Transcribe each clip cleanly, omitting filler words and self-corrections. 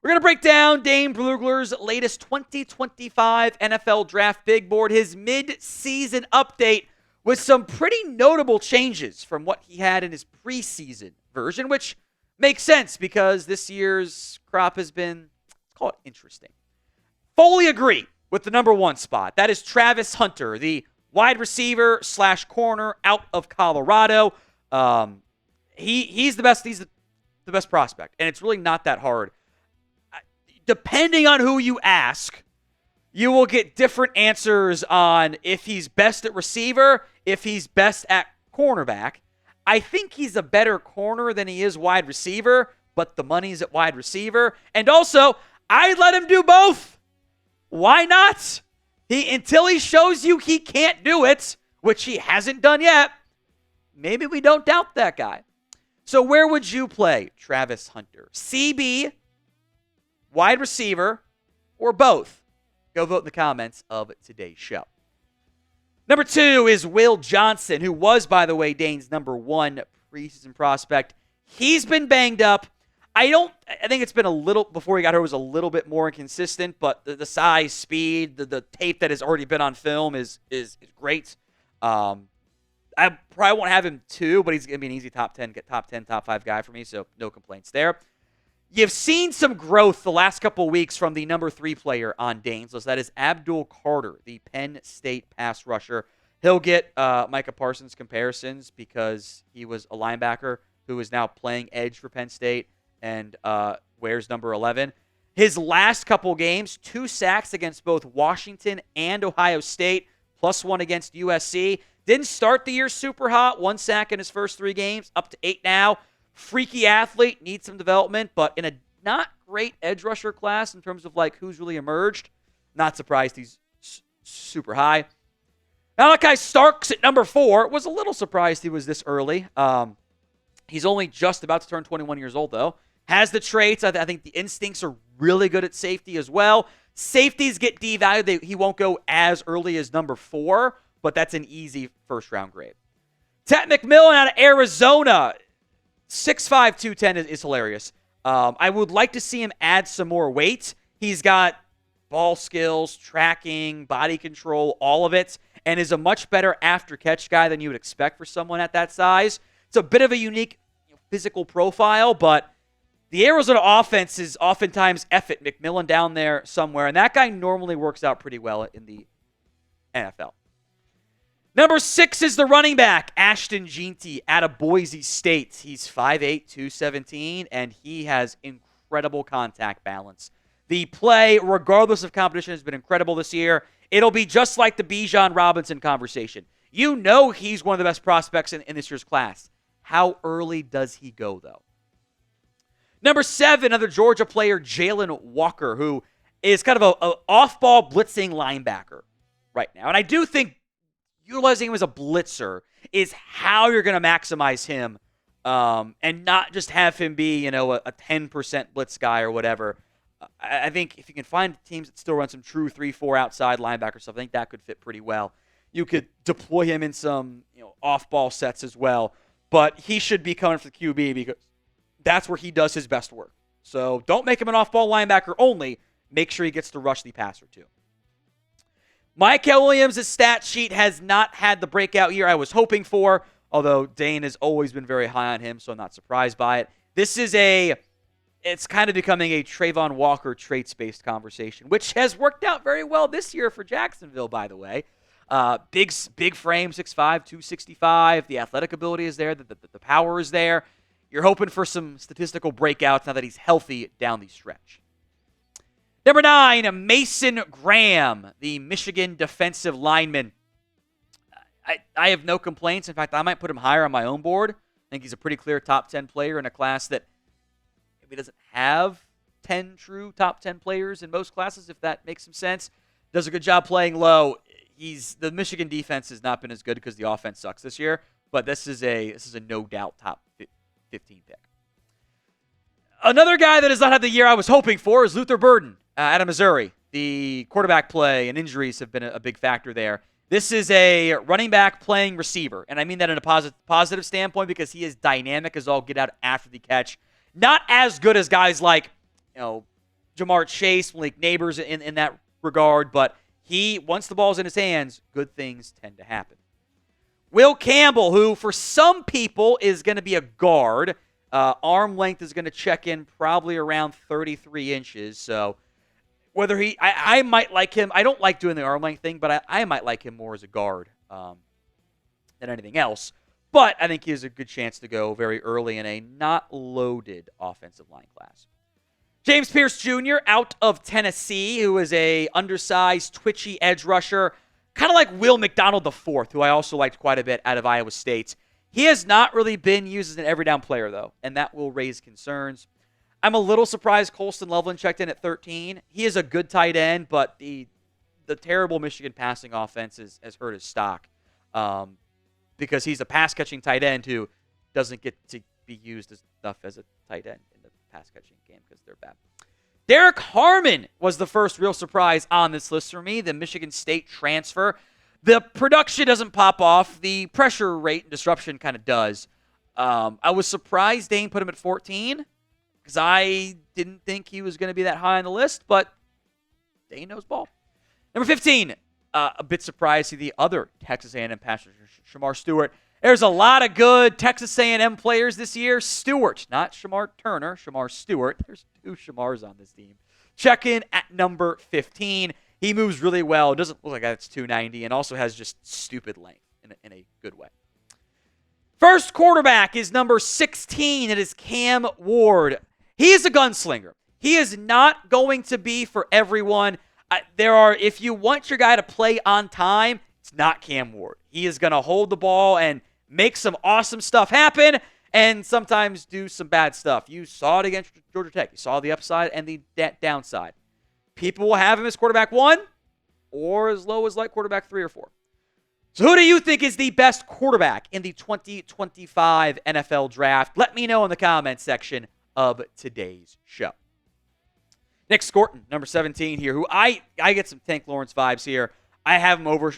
We're going to break down Dane Brugler's latest 2025 NFL Draft Big Board, his mid-season update with some pretty notable changes from what he had in his preseason version, which makes sense because this year's crop has been, let's call it interesting. Fully agree with the number one spot. That is Travis Hunter, the wide receiver / corner out of Colorado. He's the best. He's the best prospect, and it's really not that hard. Depending on who you ask, you will get different answers on if he's best at receiver, if he's best at cornerback. I think he's a better corner than he is wide receiver, but the money's at wide receiver. And also, I'd let him do both. Why not? Until he shows you he can't do it, which he hasn't done yet, maybe we don't doubt that guy. So where would you play Travis Hunter? CB, wide receiver, or both? Go vote in the comments of today's show. Number 2 is Will Johnson, who was, by the way, Dane's number 1 preseason prospect. He's been banged up. I think it's been a little, before he got here, was a little bit more inconsistent, but the size, speed, the tape that has already been on film is great. I probably won't have him 2, but he's going to be an easy top 10, top 5 guy for me, so no complaints there. You've seen some growth the last couple weeks from the number 3 player on Dane's list. That is Abdul Carter, the Penn State pass rusher. He'll get Micah Parsons comparisons because he was a linebacker who is now playing edge for Penn State and wears number 11. His last couple games, 2 sacks against both Washington and Ohio State, plus 1 against USC. Didn't start the year super hot. 1 sack in his first 3 games, up to 8 now. Freaky athlete, needs some development, but in a not great edge rusher class in terms of like who's really emerged. Not surprised he's super high. Malaki Starks at number 4. Was a little surprised he was this early. He's only just about to turn 21 years old, though. Has the traits. I think the instincts are really good at safety as well. Safeties get devalued. He won't go as early as number 4, but that's an easy first-round grade. McMillan out of Arizona. 6'5", 210 is hilarious. I would like to see him add some more weight. He's got ball skills, tracking, body control, all of it, and is a much better after-catch guy than you would expect for someone at that size. It's a bit of a unique physical profile, but the Arizona offense is oftentimes effort McMillan down there somewhere, and that guy normally works out pretty well in the NFL. Number 6 is the running back, Ashton Jeanty, out of Boise State. He's 5'8", 217, and he has incredible contact balance. The play, regardless of competition, has been incredible this year. It'll be just like the Bijan Robinson conversation. You know he's one of the best prospects in this year's class. How early does he go, though? Number 7, another Georgia player, Jalon Walker, who is kind of an off-ball blitzing linebacker right now. And I do think utilizing him as a blitzer is how you're going to maximize him and not just have him be, a 10% blitz guy or whatever. I think if you can find teams that still run some true 3-4 outside linebacker stuff, I think that could fit pretty well. You could deploy him in some off-ball sets as well, but he should be coming for the QB because that's where he does his best work. So don't make him an off-ball linebacker only. Make sure he gets to rush the passer too. Michael Williams' stat sheet has not had the breakout year I was hoping for, although Dane has always been very high on him, so I'm not surprised by it. It's kind of becoming a Trayvon Walker traits-based conversation, which has worked out very well this year for Jacksonville, by the way. Big frame, 6'5", 265. The athletic ability is there. The power is there. You're hoping for some statistical breakouts now that he's healthy down the stretch. Number 9, Mason Graham, the Michigan defensive lineman. I have no complaints. In fact, I might put him higher on my own board. I think he's a pretty clear top 10 player in a class that maybe doesn't have 10 true top 10 players in most classes, if that makes some sense. Does a good job playing low. The Michigan defense has not been as good because the offense sucks this year, but this is a no doubt top 15 pick. Another guy that has not had the year I was hoping for is Luther Burden out of Missouri. The quarterback play and injuries have been a big factor there. This is a running back playing receiver, and I mean that in a positive standpoint because he is dynamic as all get out after the catch. Not as good as guys like, Jamar Chase, Malik Neighbors in that regard, but once the ball's in his hands, good things tend to happen. Will Campbell, who for some people is going to be a guard, arm length is going to check in probably around 33 inches. So whether I might like him. I don't like doing the arm length thing, but I might like him more as a guard than anything else. But I think he has a good chance to go very early in a not loaded offensive line class. James Pierce Jr. out of Tennessee, who is a undersized, twitchy edge rusher, kind of like Will McDonald IV, who I also liked quite a bit out of Iowa State. He has not really been used as an every down player, though, and that will raise concerns. I'm a little surprised Colston Loveland checked in at 13. He is a good tight end, but the terrible Michigan passing offense has hurt his stock because he's a pass-catching tight end who doesn't get to be used enough as a tight end in the pass-catching game because they're bad. Derek Harmon was the first real surprise on this list for me, the Michigan State transfer. The production doesn't pop off. The pressure rate and disruption kind of does. I was surprised Dane put him at 14 because I didn't think he was going to be that high on the list, but Dane knows ball. Number 15, a bit surprised to see the other Texas A&M passer, Shamar Stewart. There's a lot of good Texas A&M players this year. Stewart, not Shamar Turner, Shamar Stewart. There's 2 Shamars on this team. Check in at number 15. He moves really well. Doesn't look like that's 290 and also has just stupid length in a good way. First quarterback is number 16. It is Cam Ward. He is a gunslinger. He is not going to be for everyone. If you want your guy to play on time, it's not Cam Ward. He is going to hold the ball and make some awesome stuff happen and sometimes do some bad stuff. You saw it against Georgia Tech. You saw the upside and the downside. People will have him as quarterback 1 or as low as like quarterback 3 or 4. So who do you think is the best quarterback in the 2025 NFL Draft? Let me know in the comments section of today's show. Nick Scorton, number 17 here, who I get some Tank Lawrence vibes here. I have him over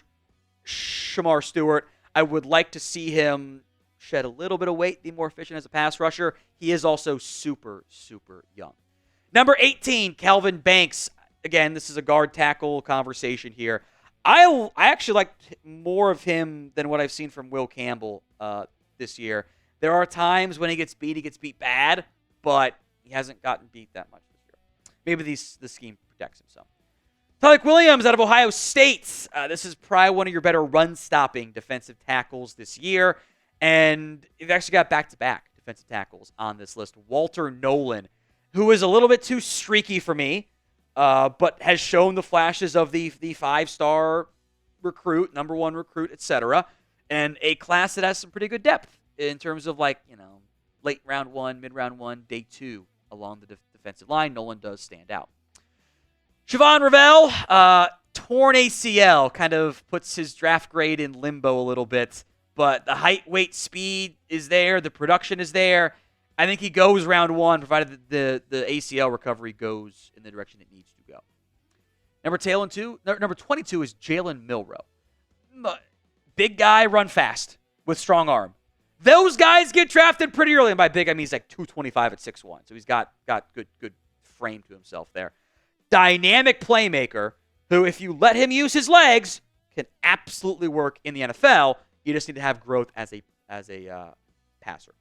Shamar Stewart. I would like to see him shed a little bit of weight, be more efficient as a pass rusher. He is also super, super young. Number 18, Kelvin Banks. Again, this is a guard tackle conversation here. I actually liked more of him than what I've seen from Will Campbell this year. There are times when he gets beat bad, but he hasn't gotten beat that much this year. Maybe the scheme protects him some. Tyler Williams out of Ohio State. This is probably one of your better run-stopping defensive tackles this year. And you've actually got back-to-back defensive tackles on this list. Walter Nolan, who is a little bit too streaky for me, but has shown the flashes of the 5-star recruit, number 1 recruit, etc. And a class that has some pretty good depth in terms of late round 1, mid-round 1, day 2 along the defensive line. Nolan does stand out. Siobhan Ravel, torn ACL, kind of puts his draft grade in limbo a little bit. But the height, weight, speed is there. The production is there. I think he goes round 1, provided the ACL recovery goes in the direction it needs to go. Number 22 is Jalen Milroe. Big guy, run fast with strong arm. Those guys get drafted pretty early. And by big, I mean he's like 225 at 6'1". So he's got good frame to himself there. Dynamic playmaker who, if you let him use his legs, can absolutely work in the NFL. You just need to have growth as a passer.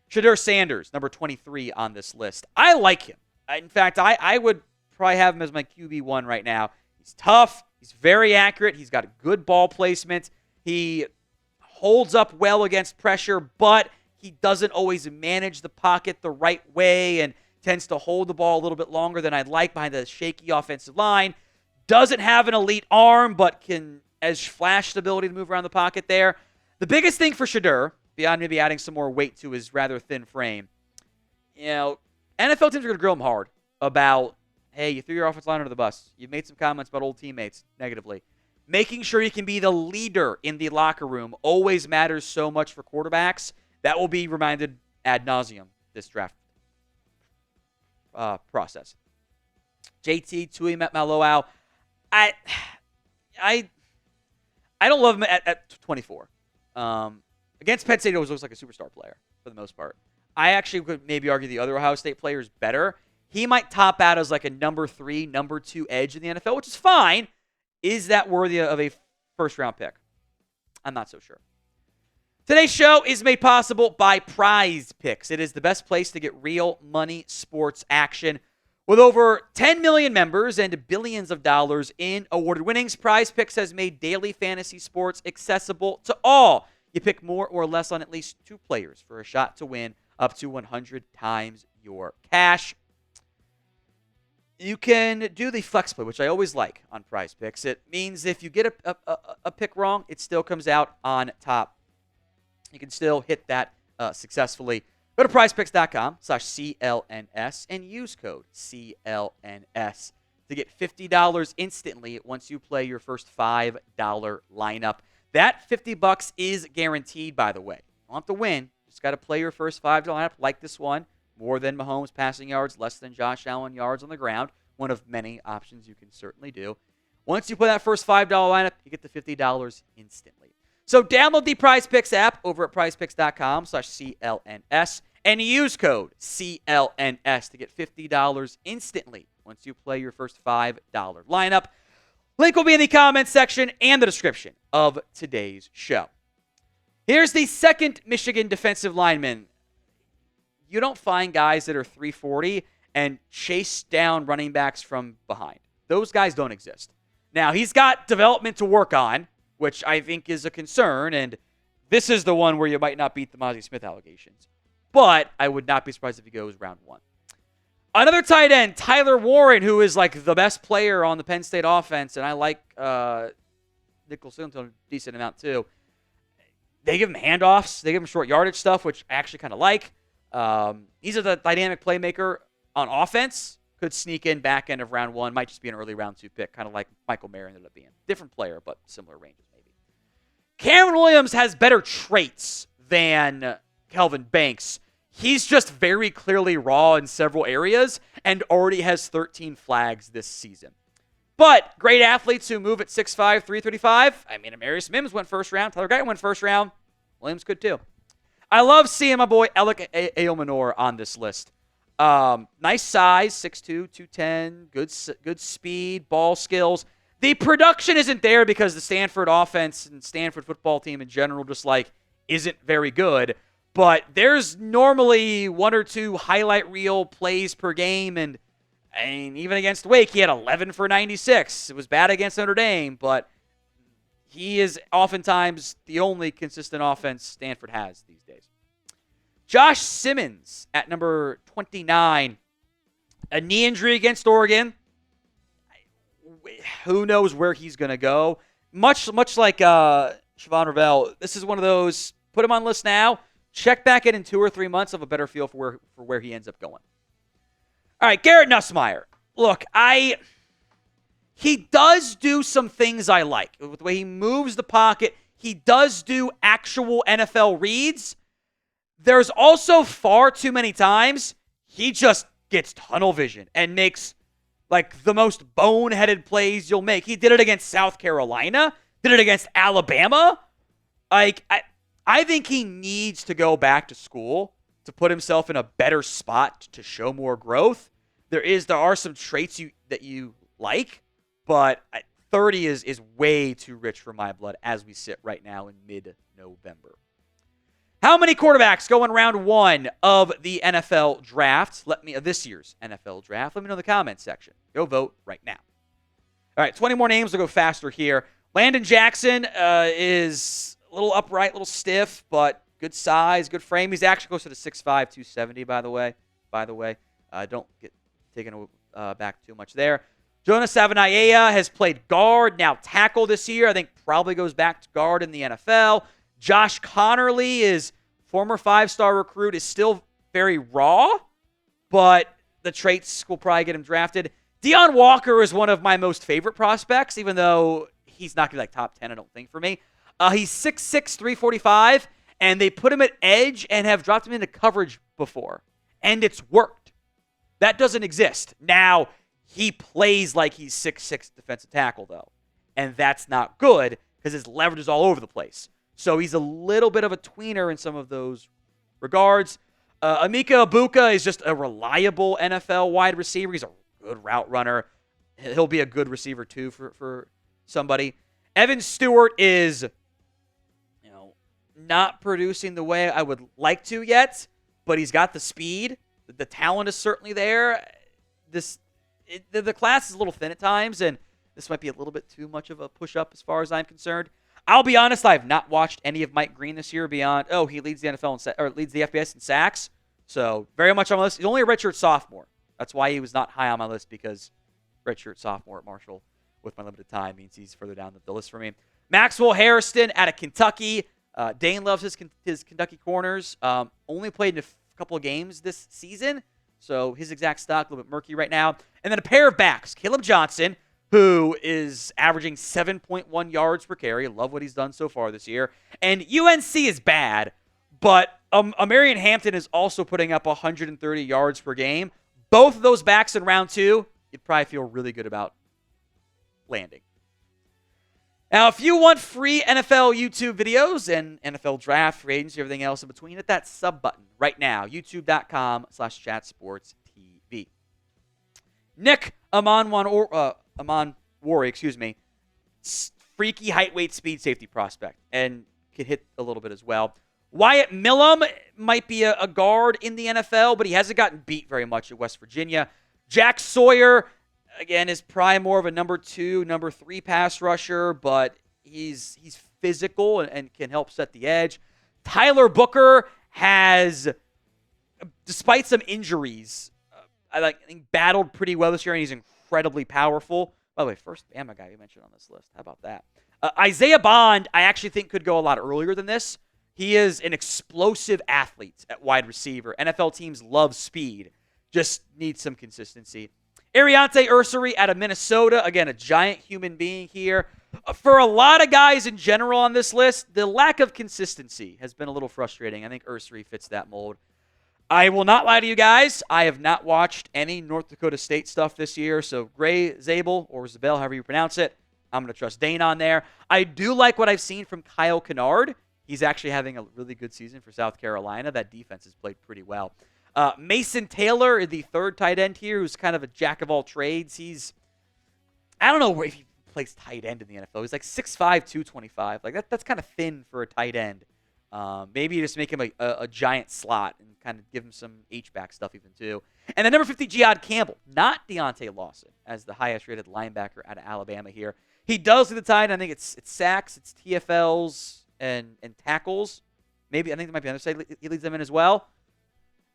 Shadur Sanders, number 23 on this list. I like him. In fact, I would probably have him as my QB1 right now. He's tough. He's very accurate. He's got good ball placement. He holds up well against pressure, but he doesn't always manage the pocket the right way and tends to hold the ball a little bit longer than I'd like behind the shaky offensive line. Doesn't have an elite arm, but has flash ability to move around the pocket there. The biggest thing for Shadur, beyond maybe adding some more weight to his rather thin frame, NFL teams are going to grill him hard about, hey, you threw your offensive line under the bus. You made some comments about old teammates negatively. Making sure you can be the leader in the locker room always matters so much for quarterbacks. That will be reminded ad nauseum this draft process. JT, Tui Maloau. I don't love him at 24. Against Penn State, he always looks like a superstar player for the most part. I actually could maybe argue the other Ohio State player is better. he might top out as like a number 3, number 2 edge in the NFL, which is fine. Is that worthy of a first-round pick? I'm not so sure. Today's show is made possible by Prize Picks. It is the best place to get real money sports action. With over 10 million members and billions of dollars in awarded winnings, Prize Picks has made daily fantasy sports accessible to all. You pick more or less on at least 2 players for a shot to win up to 100 times your cash. You can do the flex play, which I always like on Prize Picks. It means if you get a pick wrong, it still comes out on top. You can still hit that successfully. Go to prizepicks.com/CLNS and use code CLNS to get $50 instantly once you play your first $5 lineup. That $50 is guaranteed, by the way. You don't have to win. Just got to play your first $5 lineup like this one. More than Mahomes passing yards, less than Josh Allen yards on the ground. One of many options you can certainly do. Once you play that first $5 lineup, you get the $50 instantly. So download the Prize Picks app over at prizepicks.com/CLNS and use code CLNS to get $50 instantly once you play your first $5 lineup. Link will be in the comments section and the description of today's show. Here's the second Michigan defensive lineman. You don't find guys that are 340 and chase down running backs from behind. Those guys don't exist. Now, he's got development to work on, which I think is a concern, and this is the one where you might not beat the Mozzie Smith allegations. But I would not be surprised if he goes round 1. Another tight end, Tyler Warren, who is like the best player on the Penn State offense, and I like Nicholas to a decent amount too. They give him handoffs. They give him short yardage stuff, which I actually kind of like. He's a dynamic playmaker on offense. Could sneak in back end of round 1. Might just be an early round 2 pick, kind of like Michael Mayer ended up being. Different player, but similar ranges maybe. Cameron Williams has better traits than Kelvin Banks. He's just very clearly raw in several areas and already has 13 flags this season. But great athletes who move at 6'5", 335. I mean, Amarius Mims went first round. Tyler Guyton went first round. Williams could too. I love seeing my boy Alec Ailmanor on this list. Nice size, 6'2", 210, good speed, ball skills. The production isn't there because the Stanford offense and Stanford football team in general just like isn't very good. But there's normally 1 or 2 highlight reel plays per game, and even against Wake, he had 11 for 96. It was bad against Notre Dame, but he is oftentimes the only consistent offense Stanford has these days. Josh Simmons at number 29. A knee injury against Oregon. Who knows where he's going to go? Much like Siobhan Ravel, this is one of those, put him on list now, check back in 2 or 3 months of a better feel for where he ends up going. All right, Garrett Nussmeier. Look, he does do some things I like. With the way he moves the pocket, he does do actual NFL reads. There's also far too many times he just gets tunnel vision and makes like the most boneheaded plays you'll make. He did it against South Carolina, did it against Alabama. Like, I think he needs to go back to school to put himself in a better spot to show more growth. There are some traits that you like, but 30 is way too rich for my blood as we sit right now in mid-November. How many quarterbacks go in round 1 of the NFL draft? This year's NFL draft. Let me know in the comments section. Go vote right now. All right, 20 more names. We'll go faster here. Landon Jackson is a little upright, a little stiff, but good size, good frame. He's actually closer to 6'5", 270, by the way. Don't get taken back too much there. Jonas Savaiinaea has played guard, now tackle this year. I think probably goes back to guard in the NFL. Josh Connerly is former 5-star recruit, is still very raw, but the traits will probably get him drafted. Jalon Walker is one of my most favorite prospects, even though he's not going to be like top 10, I don't think, for me. He's 6'6", 345, and they put him at edge and have dropped him into coverage before, and it's worked. That doesn't exist. Now, he plays like he's 6'6" defensive tackle, though, and that's not good because his leverage is all over the place. So he's a little bit of a tweener in some of those regards. Emeka Ibuka is just a reliable NFL wide receiver. He's a good route runner. He'll be a good receiver, too, for somebody. Evan Stewart is, not producing the way I would like to yet, but he's got the speed. The talent is certainly there. The class is a little thin at times, and this might be a little bit too much of a push-up as far as I'm concerned. I'll be honest, I have not watched any of Mike Green this year beyond, he leads the NFL or leads the FBS in sacks. So very much on my list. He's only a redshirt sophomore. That's why he was not high on my list, because redshirt sophomore at Marshall with my limited time means he's further down the list for me. Maxwell Harrison out of Kentucky. Dane loves his Kentucky corners. Only played in a couple of games this season, so his exact stock a little bit murky right now. And then a pair of backs, Caleb Johnson, who is averaging 7.1 yards per carry. Love what he's done so far this year. And UNC is bad, but Marion Hampton is also putting up 130 yards per game. Both of those backs in round 2, you'd probably feel really good about landing. Now, if you want free NFL YouTube videos and NFL draft, free agency, everything else in between, hit that sub button right now, youtube.com/chatsportstv. Nick Amanwari, freaky height, weight, speed, safety prospect, and could hit a little bit as well. Wyatt Millam might be a guard in the NFL, but he hasn't gotten beat very much at West Virginia. Jack Sawyer, again, is probably more of a number 2, number 3 pass rusher, but he's physical and can help set the edge. Tyler Booker has, despite some injuries, I think battled pretty well this year, and he's incredibly powerful. By the way, first Bama guy we mentioned on this list. How about that? Isaiah Bond, I actually think could go a lot earlier than this. He is an explosive athlete at wide receiver. NFL teams love speed. Just needs some consistency. Ariante Ursary out of Minnesota. Again, a giant human being here. For a lot of guys in general on this list, the lack of consistency has been a little frustrating. I think Ursary fits that mold. I will not lie to you guys. I have not watched any North Dakota State stuff this year, so Gray Zabel, or Zabel, however you pronounce it, I'm going to trust Dane on there. I do like what I've seen from Kyle Kennard. He's actually having a really good season for South Carolina. That defense has played pretty well. Mason Taylor, the third tight end here, who's kind of a jack of all trades. I don't know where he plays tight end in the NFL. He's like 6'5", 225. Like that's kind of thin for a tight end. Maybe you just make him a giant slot and kind of give him some H-back stuff even too. And then number 50, Jihad Campbell, not Deontay Lawson, as the highest rated linebacker out of Alabama here. He does lead the tight end. I think it's sacks, it's TFLs, and tackles. Maybe I think there might be another side he leads them in as well.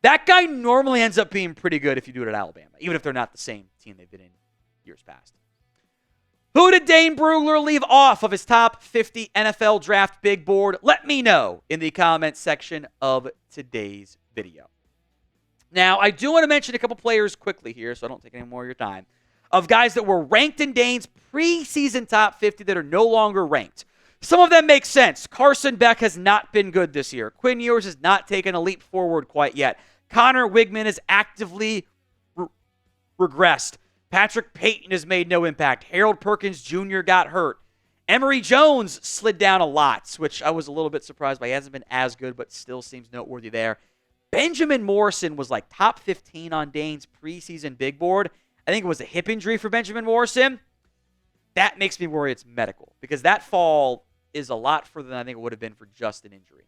That guy normally ends up being pretty good if you do it at Alabama, even if they're not the same team they've been in years past. Who did Dane Brugler leave off of his top 50 NFL draft big board? Let me know in the comments section of today's video. Now, I do want to mention a couple players quickly here, so I don't take any more of your time, of guys that were ranked in Dane's preseason top 50 that are no longer ranked. Some of them make sense. Carson Beck has not been good this year. Quinn Ewers has not taken a leap forward quite yet. Connor Wigman has actively regressed. Patrick Payton has made no impact. Harold Perkins Jr. got hurt. Emory Jones slid down a lot, which I was a little bit surprised by. He hasn't been as good, but still seems noteworthy there. Benjamin Morrison was like top 15 on Dane's preseason big board. I think it was a hip injury for Benjamin Morrison. That makes me worry it's medical, because that fall is a lot further than I think it would have been for just an injury.